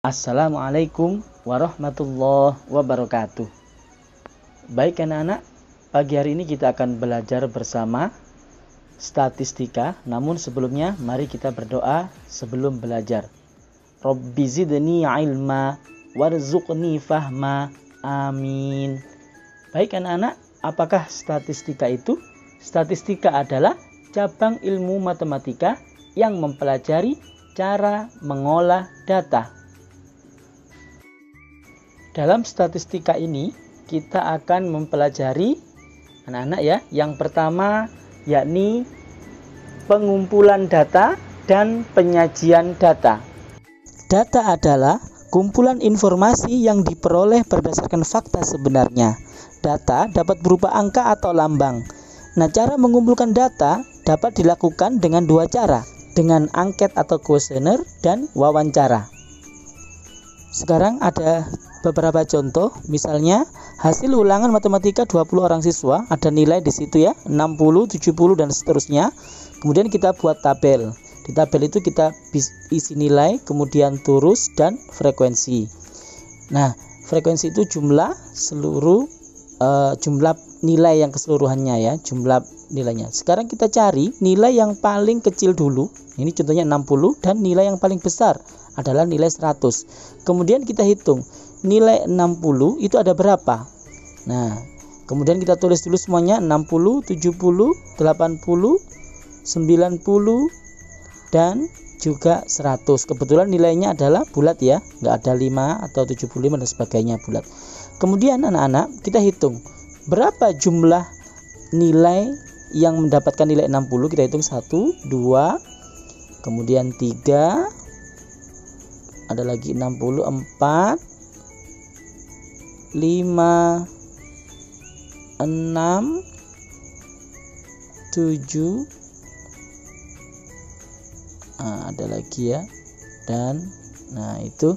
Assalamualaikum warahmatullahi wabarakatuh. Baik anak-anak, pagi hari ini kita akan belajar bersama statistika. Namun sebelumnya mari kita berdoa sebelum belajar. Rabbi zidni ilma warzuqni fahma. Amin. Baik anak-anak, apakah statistika itu? Statistika adalah cabang ilmu matematika yang mempelajari cara mengolah data. Dalam statistika ini kita akan mempelajari anak-anak ya. Yang pertama yakni pengumpulan data dan penyajian data. Data adalah kumpulan informasi yang diperoleh berdasarkan fakta sebenarnya. Data dapat berupa angka atau lambang. Nah, cara mengumpulkan data dapat dilakukan dengan dua cara, dengan angket atau kuesioner dan wawancara. Sekarang ada beberapa contoh, misalnya hasil ulangan matematika 20 orang siswa, ada nilai di situ ya, 60, 70 dan seterusnya. Kemudian kita buat tabel. Di tabel itu kita isi nilai, kemudian turus dan frekuensi. Nah, frekuensi itu jumlah nilai yang keseluruhannya ya, jumlah nilainya. Sekarang kita cari nilai yang paling kecil dulu. Ini contohnya 60 dan nilai yang paling besar adalah nilai 100. Kemudian kita hitung nilai 60 itu ada berapa. Nah, kemudian kita tulis dulu semuanya 60, 70, 80, 90 dan juga 100. Kebetulan nilainya adalah bulat ya, nggak ada 5 atau 75 dan sebagainya, bulat. Kemudian anak-anak kita hitung berapa jumlah nilai yang mendapatkan nilai 60. Kita hitung 1, 2, kemudian 3, ada lagi 64, 5, 6, 7, ada lagi ya, dan nah itu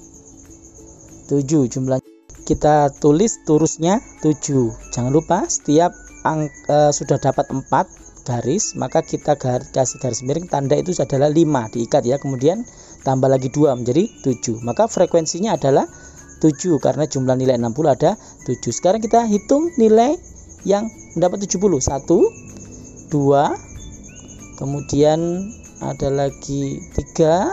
7 jumlahnya. Kita tulis turusnya 7. Jangan lupa setiap sudah dapat 4 garis, maka kita kasih garis miring, tanda itu adalah 5, diikat ya, kemudian tambah lagi 2 menjadi 7. Maka frekuensinya adalah 7 karena jumlah nilai 60 ada 7. Sekarang kita hitung nilai yang mendapat 70. 1, 2, kemudian ada lagi 3,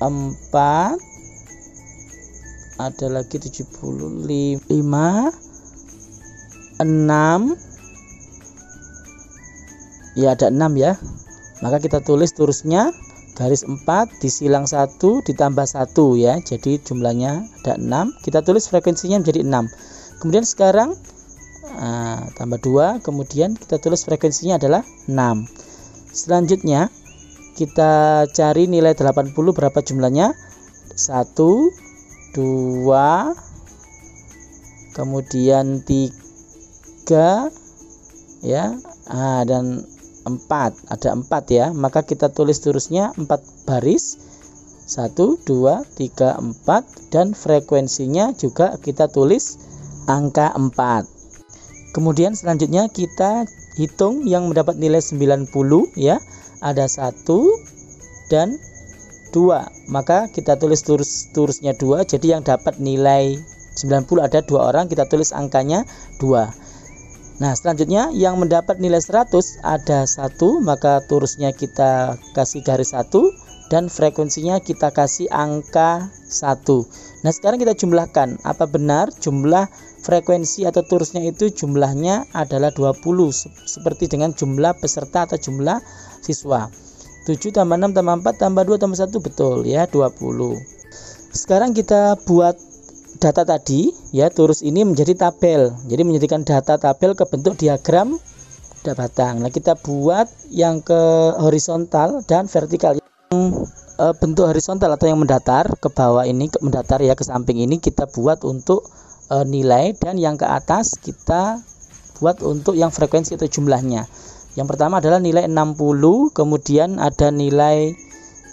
4, ada lagi 75, 6, ya ada 6 ya. Maka kita tulis turusnya garis 4 disilang 1 ditambah 1 ya. Jadi jumlahnya ada 6. Kita tulis frekuensinya menjadi 6. Kemudian sekarang tambah 2, kemudian kita tulis frekuensinya adalah 6. Selanjutnya kita cari nilai 80 berapa jumlahnya. 1, 2, kemudian 3 ya, dan 4, ada 4 ya. Maka kita tulis turusnya 4 baris, 1, 2, 3, 4, dan frekuensinya juga kita tulis angka 4. Kemudian selanjutnya kita hitung yang mendapat nilai 90 ya, ada 1 dan 2, maka kita tulis turusnya 2. Jadi yang dapat nilai 90 ada 2 orang, kita tulis angkanya 2. Nah, selanjutnya yang mendapat nilai 100 ada 1, maka turusnya kita kasih garis 1 dan frekuensinya kita kasih angka 1. Nah, sekarang kita jumlahkan. Apa benar jumlah frekuensi atau turusnya itu jumlahnya adalah 20 seperti dengan jumlah peserta atau jumlah siswa. 7 tambah 6 tambah 4 tambah 2 tambah 1, betul ya, 20. Sekarang kita buat data tadi ya, turus ini menjadi tabel. Jadi menjadikan data tabel ke bentuk diagram batang. Nah, kita buat yang ke horizontal dan vertikal. Yang bentuk horizontal atau yang mendatar ke bawah ini, mendatar ya ke samping ini kita buat untuk nilai, dan yang ke atas kita buat untuk yang frekuensi atau jumlahnya. Yang pertama adalah nilai 60, kemudian ada nilai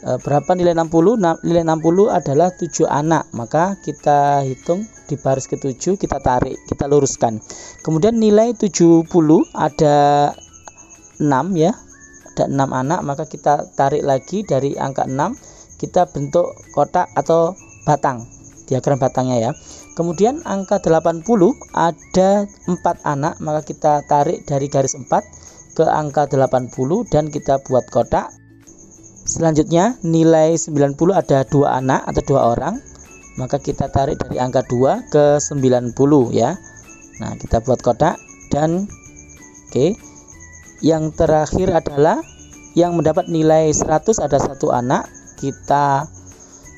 berapa nilai 60? Nilai 60 adalah 7 anak, maka kita hitung di baris ke-7, kita tarik, kita luruskan. Kemudian nilai 70 ada 6 ya, ada 6 anak, maka kita tarik lagi dari angka 6, kita bentuk kotak atau batang, diagram batangnya ya. Kemudian angka 80 ada 4 anak, maka kita tarik dari garis 4 ke angka 80 dan kita buat kotak. Selanjutnya nilai 90 ada 2 anak atau 2 orang, maka kita tarik dari angka 2 ke 90 ya. Nah, kita buat kotak dan oke. Yang terakhir adalah yang mendapat nilai 100 ada 1 anak, kita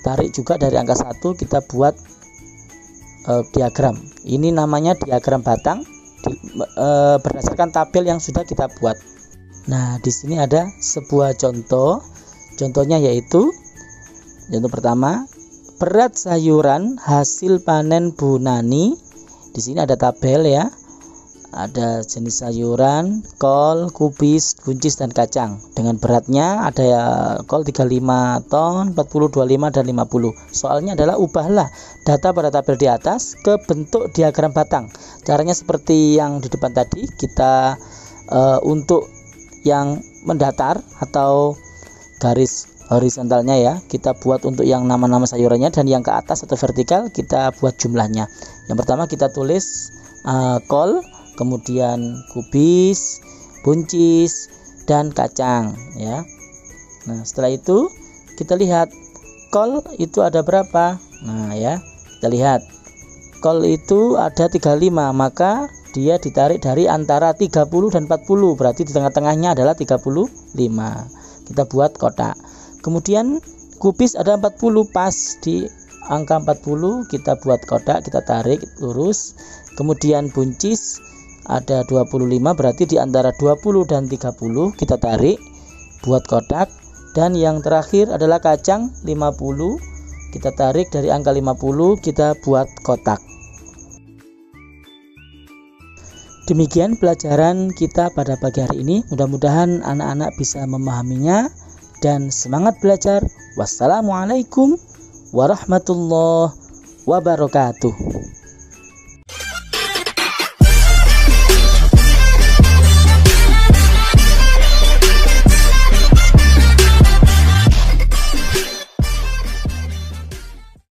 tarik juga dari angka 1, kita buat diagram. Ini namanya diagram batang berdasarkan tabel yang sudah kita buat. Nah, di sini ada sebuah contoh. Contohnya yaitu contoh pertama, berat sayuran hasil panen Bu Nani. Di sini ada tabel ya. Ada jenis sayuran, kol, kubis, buncis dan kacang. Dengan beratnya ada ya, kol 35 ton, 40, 25 dan 50. Soalnya adalah ubahlah data pada tabel di atas ke bentuk diagram batang. Caranya seperti yang di depan tadi, kita untuk yang mendatar atau garis horizontalnya ya, kita buat untuk yang nama-nama sayurannya, dan yang ke atas atau vertikal kita buat jumlahnya. Yang pertama kita tulis kol, kemudian kubis, buncis dan kacang ya. Nah, setelah itu kita lihat kol itu ada berapa. Nah ya, kita lihat kol itu ada 35, maka dia ditarik dari antara 30 dan 40, berarti di tengah-tengahnya adalah 35. Kita buat kotak. Kemudian kubis ada 40, pas di angka 40 kita buat kotak, kita tarik lurus. Kemudian buncis ada 25, berarti di antara 20 dan 30 kita tarik, buat kotak. Dan yang terakhir adalah kacang 50, kita tarik dari angka 50, kita buat kotak. Demikian pelajaran kita pada pagi hari ini. Mudah-mudahan anak-anak bisa memahaminya dan semangat belajar. Wassalamualaikum warahmatullahi wabarakatuh.